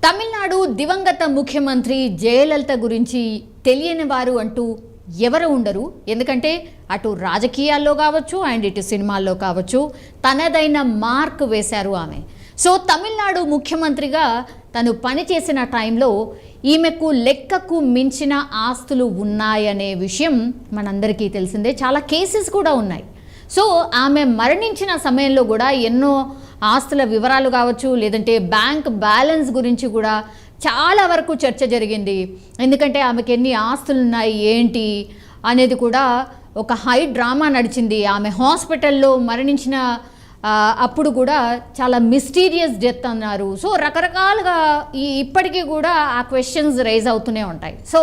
తమిళనాడు దివంగత ముఖ్యమంత్రి జయలలిత గురించి తెలియని వారు అంటూ ఎవరు ఉండరు. ఎందుకంటే అటు రాజకీయాల్లో కావచ్చు అండ్ ఇటు సినిమాల్లో కావచ్చు తనదైన మార్క్ వేశారు ఆమె. సో తమిళనాడు ముఖ్యమంత్రిగా తను పనిచేసిన టైంలో ఈమెకు లెక్కకు మించిన ఆస్తులు ఉన్నాయనే విషయం మనందరికీ తెలిసిందే. చాలా కేసెస్ కూడా ఉన్నాయి. సో ఆమె మరణించిన సమయంలో కూడా ఎన్నో ఆస్తుల వివరాలు కావచ్చు, లేదంటే బ్యాంక్ బ్యాలెన్స్ గురించి కూడా చాలా వరకు చర్చ జరిగింది. ఎందుకంటే ఆమెకి ఎన్ని ఆస్తులు ఉన్నాయి ఏంటి అనేది కూడా ఒక హై డ్రామా నడిచింది. ఆమె హాస్పిటల్లో మరణించిన అప్పుడు కూడా చాలా మిస్టీరియస్ డెత్ అన్నారు. సో రకరకాలుగా ఇప్పటికీ కూడా ఆ క్వశ్చన్స్ రైజ్ అవుతూనే ఉంటాయి. సో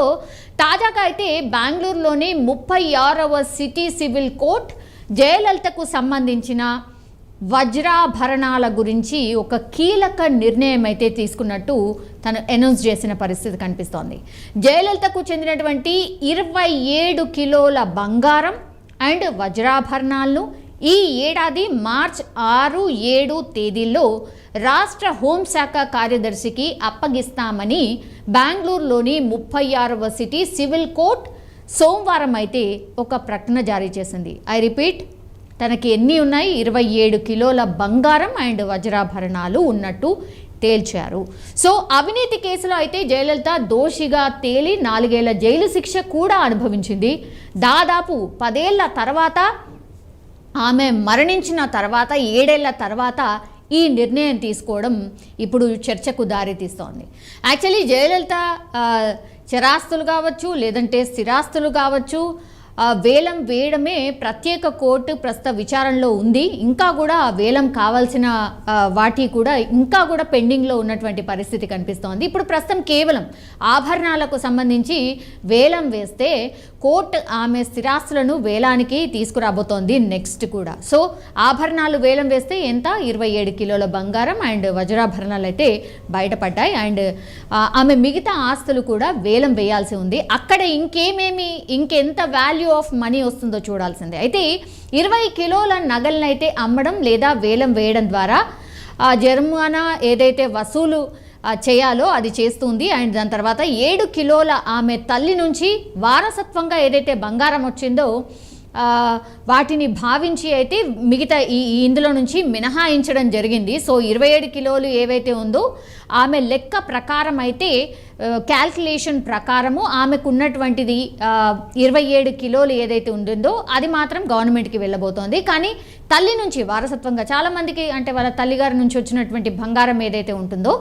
తాజాగా అయితే బెంగళూరులోని 36వ సిటీ సివిల్ కోర్ట్ జయలలితకు సంబంధించిన వజ్రాభరణాల గురించి ఒక కీలక నిర్ణయం అయితే తీసుకున్నట్టు తను అనౌన్స్ చేసిన పరిస్థితి కనిపిస్తోంది. జయలలితకు చెందినటువంటి 27 కిలోల బంగారం అండ్ వజ్రాభరణాలను ఈ ఏడాది మార్చ్ 6, 7 తేదీల్లో రాష్ట్ర హోంశాఖ కార్యదర్శికి అప్పగిస్తామని బెంగళూరులోని 36వ సిటీ సివిల్ కోర్ట్ సోమవారం అయితే ఒక ప్రకటన జారీ చేసింది. ఐ రిపీట్, తనకి ఎన్ని ఉన్నాయి? 27 కిలోల బంగారం అండ్ వజ్రాభరణాలు ఉన్నట్టు తేల్చారు. సో అవినీతి కేసులో అయితే జయలలిత దోషిగా తేలి 4 ఏళ్ల జైలు శిక్ష కూడా అనుభవించింది. దాదాపు 10 ఏళ్ల తర్వాత, ఆమె మరణించిన తర్వాత 7 ఏళ్ల తర్వాత ఈ నిర్ణయం తీసుకోవడం ఇప్పుడు చర్చకు దారితీస్తోంది. యాక్చువల్లీ జయలలిత చరాస్తులు కావచ్చు, లేదంటే స్థిరాస్తులు కావచ్చు, వేలం వేయడమే ప్రత్యేక కోర్టు ప్రస్తుత విచారణలో ఉంది. ఇంకా కూడా వేలం కావాల్సిన వాటి కూడా ఇంకా కూడా పెండింగ్లో ఉన్నటువంటి పరిస్థితి కనిపిస్తోంది. ఇప్పుడు ప్రస్తుతం కేవలం ఆభరణాలకు సంబంధించి వేలం వేస్తే కోర్టు ఆమె స్థిరాస్తులను వేలానికి తీసుకురాబోతోంది నెక్స్ట్ కూడా. సో ఆభరణాలు వేలం వేస్తే ఎంత? 27 కిలోల బంగారం అండ్ వజ్రాభరణాలు అయితే బయటపడ్డాయి. అండ్ ఆమె మిగతా ఆస్తులు కూడా వేలం వేయాల్సి ఉంది. అక్కడ ఇంకెంత వాల్యూ ఆఫ్ మనీ వస్తుందో చూడాల్సిందే. అయితే 20 కిలోల నగలనైతే అమ్మడం లేదా వేలం వేయడం ద్వారా జరిమానా ఏదైతే వసూలు చేయాలో అది చేస్తుంది. అండ్ దాని తర్వాత 7 కిలోల ఆమె తల్లి నుంచి వారసత్వంగా ఏదైతే బంగారం వచ్చిందో వాటిని భావించి అయితే మిగతా ఇందులో నుంచి మినహాయించడం జరిగింది. సో 27 కిలోలు ఏవైతే ఉందో ఆమె లెక్క ప్రకారం అయితే క్యాల్కులేషన్ ప్రకారము ఆమెకు ఉన్నటువంటిది 27 కిలోలు ఏదైతే ఉంటుందో అది మాత్రం గవర్నమెంట్కి వెళ్ళబోతోంది. కానీ తల్లి నుంచి వారసత్వంగా చాలామందికి అంటే వాళ్ళ తల్లిగారి నుంచి వచ్చినటువంటి బంగారం ఏదైతే ఉంటుందో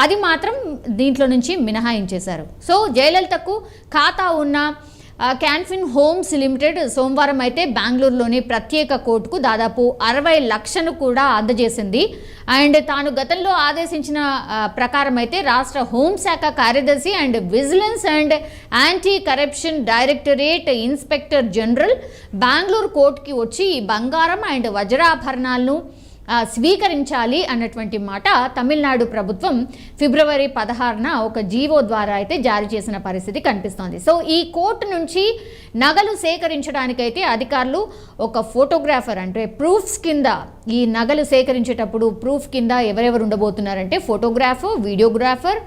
అది మాత్రం దీంట్లో నుంచి మినహాయించేశారు. సో జయలలితకు ఖాతా ఉన్న క్యాన్ఫిన్ హోమ్స్ లిమిటెడ్ సోమవారం అయితే బెంగళూరులోని ప్రత్యేక కోర్టుకు దాదాపు 60 లక్షలను కూడా అందజేసింది. అండ్ తాను గతంలో ఆదేశించిన ప్రకారం అయితే రాష్ట్ర హోంశాఖ కార్యదర్శి and vigilance and anti corruption directorate inspector general Bengaluru కోర్టుకి వచ్చి ఈ బంగారం అండ్ వజ్రాభరణాలను స్వీకరించాలి అన్నటువంటి మాట తమిళనాడు ప్రభుత్వం ఫిబ్రవరి 16న ఒక జీవో ద్వారా అయితే జారీ చేసిన పరిస్థితి కనిపిస్తోంది. సో ఈ కోర్టు నుంచి నగలు సేకరించడానికైతే అధికారులు ఒక ఫోటోగ్రాఫర్ అంటే ప్రూఫ్స్ కింద ఈ నగలు సేకరించేటప్పుడు ప్రూఫ్ కింద ఎవరెవరు ఉండబోతున్నారంటే ఫోటోగ్రాఫర్, వీడియోగ్రాఫర్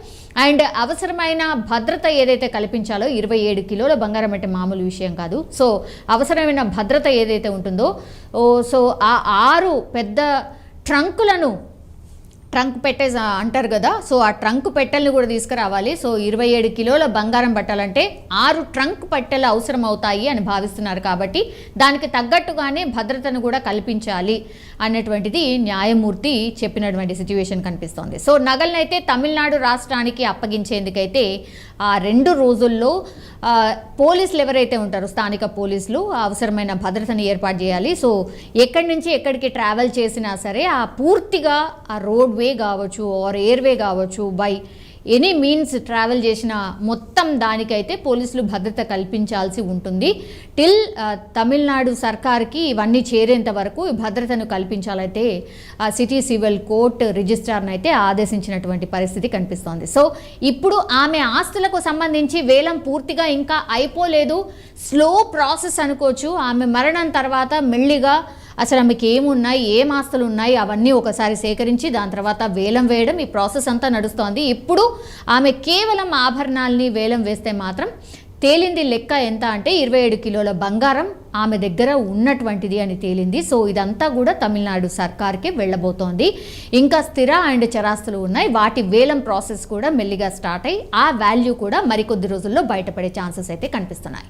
అండ్ అవసరమైన భద్రత ఏదైతే కల్పించాలో 27 కిలోల బంగారం అంటే మామూలు విషయం కాదు. సో అవసరమైన భద్రత ఏదైతే ఉంటుందో సో ఆ 6 పెద్ద ట్రంక్ పెట్టే అంటారు కదా, సో ఆ ట్రంక్ పెట్టెలను కూడా తీసుకురావాలి. సో 27 కిలోల బంగారం పట్టాలంటే 6 ట్రంక్ పెట్టెలు అవసరం అవుతాయి అని భావిస్తున్నారు. కాబట్టి దానికి తగ్గట్టుగానే భద్రతను కూడా కల్పించాలి అన్నటువంటిది న్యాయమూర్తి చెప్పినటువంటి సిచ్యువేషన్ కనిపిస్తోంది. సో నగలనైతే తమిళనాడు రాష్ట్రానికి అప్పగించేందుకైతే ఆ 2 రోజుల్లో పోలీసులు ఎవరైతే ఉంటారో స్థానిక పోలీసులు అవసరమైన భద్రతను ఏర్పాటు చేయాలి. సో ఎక్కడి నుంచి ఎక్కడికి ట్రావెల్ చేసినా సరే ఆ పూర్తిగా ఆ రోడ్ వే కావచ్చు ఆర్ ఎయిర్వే కావచ్చు బై ఎనీ మీన్స్ ట్రావెల్ చేసిన మొత్తం దానికైతే పోలీసులు భద్రత కల్పించాల్సి ఉంటుంది. టిల్ తమిళనాడు సర్కార్కి ఇవన్నీ చేరేంత వరకు భద్రతను కల్పించాలైతే సిటీ సివిల్ కోర్ట్ రిజిస్ట్రార్ని అయితే ఆదేశించినటువంటి పరిస్థితి కనిపిస్తోంది. సో ఇప్పుడు ఆమె ఆస్తులకు సంబంధించి వేలం పూర్తిగా ఇంకా అయిపోలేదు, స్లో ప్రాసెస్ అనుకోవచ్చు. ఆమె మరణం తర్వాత మెల్లిగా అసలు ఆమెకి ఏమున్నాయి, ఏం ఆస్తులు ఉన్నాయి, అవన్నీ ఒకసారి సేకరించి దాని తర్వాత వేలం వేయడం, ఈ ప్రాసెస్ అంతా నడుస్తోంది. ఇప్పుడు ఆమె కేవలం ఆభరణాలని వేలం వేస్తే మాత్రం తేలింది లెక్క ఎంత అంటే 27 కిలోల బంగారం ఆమె దగ్గర ఉన్నటువంటిది అని తేలింది. సో ఇదంతా కూడా తమిళనాడు సర్కార్కే వెళ్ళబోతోంది. ఇంకా స్థిర అండ్ చరాస్తులు ఉన్నాయి, వాటి వేలం ప్రాసెస్ కూడా మెల్లిగా స్టార్ట్ అయ్యి ఆ వాల్యూ కూడా మరికొద్ది రోజుల్లో బయటపడే ఛాన్సెస్ అయితే కనిపిస్తున్నాయి.